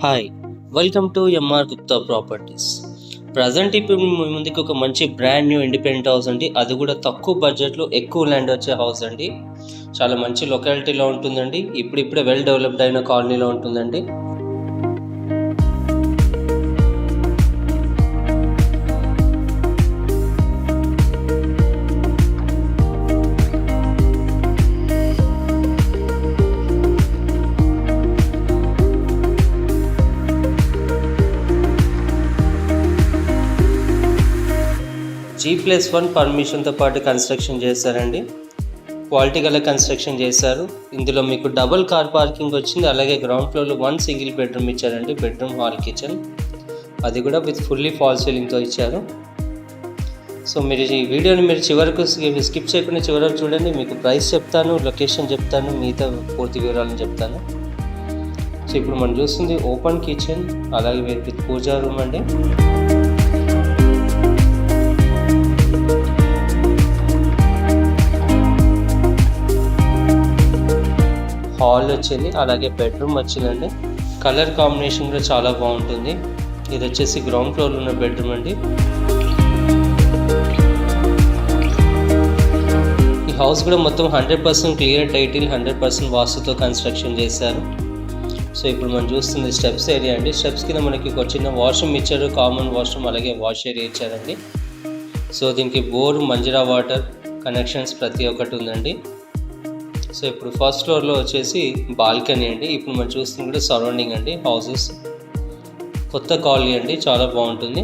Hi, welcome to MR Gupta properties. Present ఇప్పుడు మీ ముందుకి ఒక మంచి బ్రాండ్ న్యూ ఇండిపెండెంట్ హౌస్ అండి. అది కూడా తక్కువ బడ్జెట్లో ఎక్కువ ల్యాండ్ వచ్చే హౌస్ అండి. చాలా మంచి లొకాలిటీలో ఉంటుందండి. ఇప్పుడిప్పుడే వెల్ డెవలప్డ్ అయిన కాలనీలో ఉంటుందండి. G+1 పర్మిషన్తో పాటు కన్స్ట్రక్షన్ చేశారండి. క్వాలిటీ గల కన్స్ట్రక్షన్ చేశారు. ఇందులో మీకు డబుల్ కార్ పార్కింగ్ వచ్చింది. అలాగే గ్రౌండ్ ఫ్లోర్లో 1 సింగిల్ బెడ్రూమ్ ఇచ్చారండి. బెడ్రూమ్, హాల్, కిచెన్, అది కూడా విత్ ఫుల్లీ ఫాల్ సీలింగ్తో ఇచ్చారు. సో మీరు ఈ వీడియోని మీరు చివరకు స్కిప్ చేయకుండా చివరకు చూడండి. మీకు ప్రైస్ చెప్తాను, లొకేషన్ చెప్తాను, మిగతా పూర్తి వివరాలను చెప్తాను. సో ఇప్పుడు మనం చూస్తుంది ఓపెన్ కిచెన్, అలాగే విత్ పూజా రూమ్ అండి. హాల్ వచ్చింది, అలాగే బెడ్రూమ్ వచ్చిందండి. కలర్ కాంబినేషన్ కూడా చాలా బాగుంటుంది. ఇది వచ్చేసి గ్రౌండ్ ఫ్లోర్లో ఉన్న బెడ్రూమ్ అండి. ఈ హౌస్ కూడా మొత్తం 100% క్లియర్ టైటిల్, 100% వాస్తుతో కన్స్ట్రక్షన్ చేశారు. సో ఇప్పుడు మనం చూస్తుంది స్టెప్స్ ఏరియా అండి. స్టెప్స్ కింద మనకి ఒక చిన్న వాష్రూమ్ ఇచ్చారు, కామన్ వాష్రూమ్, అలాగే వాష్ ఏరియా ఇచ్చారండి. సో దీనికి బోర్, మంజరా వాటర్ కనెక్షన్స్ ప్రతి ఒక్కటి ఉందండి. సో ఇప్పుడు ఫస్ట్ ఫ్లోర్లో వచ్చేసి బాల్కనీ అండి. ఇప్పుడు మనం చూస్తుంది కూడా సరౌండింగ్ అండి. హౌసెస్ కొత్త కాలనీ అండి, చాలా బాగుంటుంది.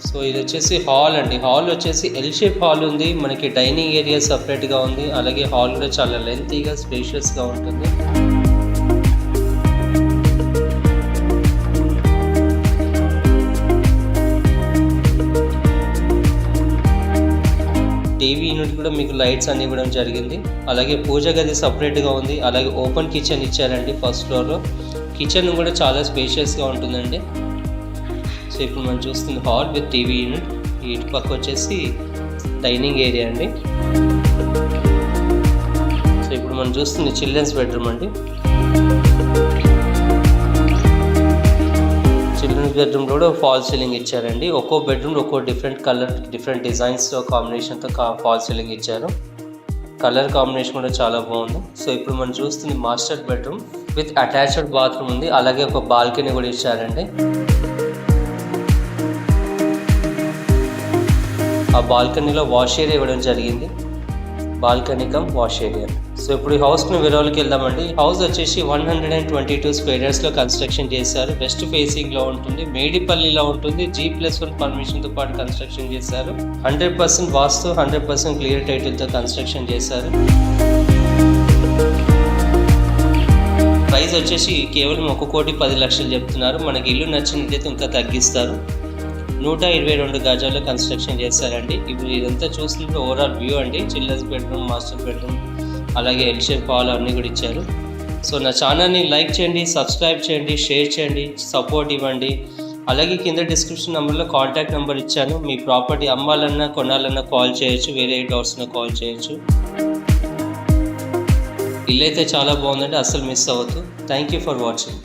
సో ఇది వచ్చేసి హాల్ అండి. హాల్ వచ్చేసి ఎల్ షేప్ హాల్ ఉంది. మనకి డైనింగ్ ఏరియా సపరేట్గా ఉంది. అలాగే హాల్ కూడా చాలా లెంతీగా, స్పేషియస్గా ఉంటుంది. టీవీ యూనిట్ కూడా మీకు లైట్స్ అన్ని ఇవ్వడం జరిగింది. అలాగే పూజ గది సపరేట్గా ఉంది. అలాగే ఓపెన్ కిచెన్ ఇచ్చారండి ఫస్ట్ ఫ్లోర్లో. కిచెన్ కూడా చాలా స్పేషియస్గా ఉంటుందండి. సో ఇప్పుడు మనం చూస్తుంది హాల్ విత్ టీవీ యూనిట్. ఇటు పక్క వచ్చేసి డైనింగ్ ఏరియా అండి. సో ఇప్పుడు మనం చూస్తుంది చిల్డ్రన్స్ బెడ్రూమ్ అండి. చిల్డ్రన్స్ బెడ్రూమ్ కూడా ఫాల్ సీలింగ్ ఇచ్చారండి. ఒక్కో బెడ్రూమ్ ఒక్కో డిఫరెంట్ కలర్, డిఫరెంట్ డిజైన్స్తో కాంబినేషన్తో ఫాల్ సీలింగ్ ఇచ్చారు. కలర్ కాంబినేషన్ కూడా చాలా బాగుంది. సో ఇప్పుడు మనం చూస్తుంది master bedroom with attached bathroom ఉంది. అలాగే ఒక బాల్కనీ కూడా ఇచ్చారండి. ఆ బాల్కనీలో వాష్ ఏరియా ఇవ్వడం జరిగింది. Balcony come wash area. So ఇప్పుడు ఈ హౌస్కి వివరాలకి వెళ్దామండి. ఈ హౌస్ వచ్చేసి 122 స్క్వేర్ యార్డ్స్లో కన్స్ట్రక్షన్ చేశారు. వెస్ట్ ఫేసింగ్లో ఉంటుంది, మేడిపల్లిలో ఉంటుంది. G+1 పర్మిషన్తో పాటు కన్స్ట్రక్షన్ చేశారు. 100% వాస్తు, 100% క్లియర్ టైటిల్తో కన్స్ట్రక్షన్ చేశారు. ప్రైస్ వచ్చేసి కేవలం 1,10,00,000 చెప్తున్నారు. మనకి ఇల్లు నచ్చినట్లయితే ఇంకా తగ్గిస్తారు. 122 గజాల్లో కన్స్ట్రక్షన్ చేశారండి. ఇప్పుడు ఇదంతా చూస్తుంటే ఓవరాల్ వ్యూ అండి. చిల్డ్రన్స్ బెడ్రూమ్, మాస్టర్ బెడ్రూమ్, అలాగే ఎల్ షేప్ హాల్ అన్నీ కూడా ఇచ్చారు. సో నా ఛానల్ని లైక్ చేయండి, సబ్స్క్రైబ్ చేయండి, షేర్ చేయండి, సపోర్ట్ ఇవ్వండి. అలాగే కింద డిస్క్రిప్షన్ నెంబర్లో కాంటాక్ట్ నెంబర్ ఇచ్చాను. మీ ప్రాపర్టీ అమ్మాలన్నా కొనాలన్నా కాల్ చేయొచ్చు, వేరే డౌట్స్లో కాల్ చేయొచ్చు. ఇల్లు అయితే చాలా బాగుందండి, అస్సలు మిస్ అవ్వద్దు. Thank you for watching.